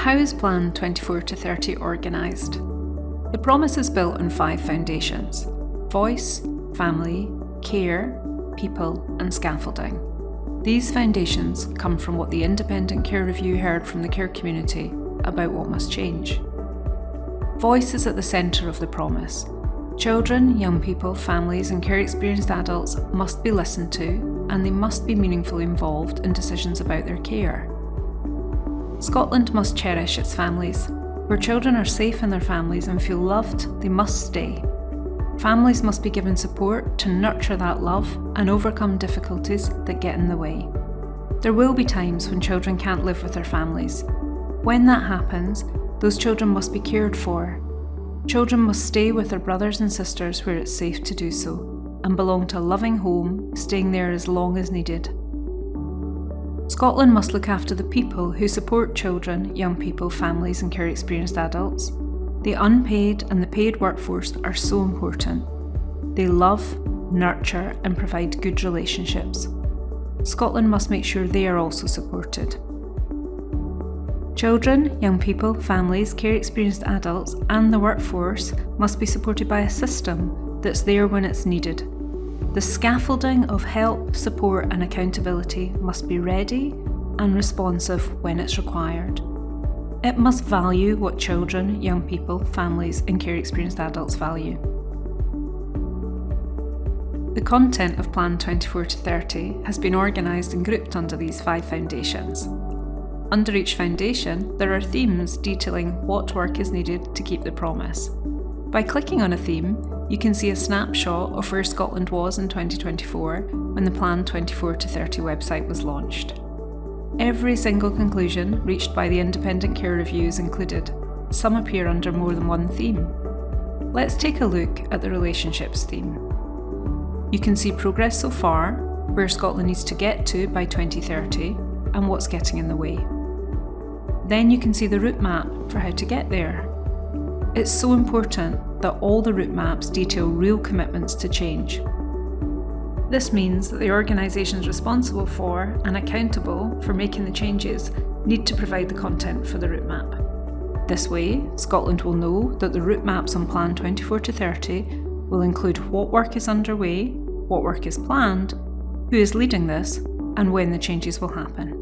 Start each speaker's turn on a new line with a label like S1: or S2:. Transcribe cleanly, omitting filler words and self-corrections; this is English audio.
S1: How is Plan 24 to 30 organised? The promise is built on 5 foundations: voice, family, care, people and scaffolding. These foundations come from what the Independent Care Review heard from the care community about what must change. Voice is at the centre of the promise. Children, young people, families and care-experienced adults must be listened to, and they must be meaningfully involved in decisions about their care. Scotland must cherish its families. Where children are safe in their families and feel loved, they must stay. Families must be given support to nurture that love and overcome difficulties that get in the way. There will be times when children can't live with their families. When that happens, those children must be cared for. Children must stay with their brothers and sisters where it's safe to do so, and belong to a loving home, staying there as long as needed. Scotland must look after the people who support children, young people, families and care-experienced adults. The unpaid and the paid workforce are so important. They love, nurture and provide good relationships. Scotland must make sure they are also supported. Children, young people, families, care-experienced adults and the workforce must be supported by a system that's there when it's needed. The scaffolding of help, support and accountability must be ready and responsive when it's required. It must value what children, young people, families and care-experienced adults value. The content of Plan 24 to 30 has been organised and grouped under these 5 foundations. Under each foundation, there are themes detailing what work is needed to keep the promise. By clicking on a theme, you can see a snapshot of where Scotland was in 2024 when the Plan 24 to 30 website was launched. Every single conclusion reached by the Independent Care Review is included. Some appear under more than one theme. Let's take a look at the relationships theme. You can see progress so far, where Scotland needs to get to by 2030, and what's getting in the way. Then you can see the route map for how to get there. It's so important that all the route maps detail real commitments to change. This means that the organisations responsible for and accountable for making the changes need to provide the content for the route map. This way, Scotland will know that the route maps on Plan 24 to 30 will include what work is underway, what work is planned, who is leading this, and when the changes will happen.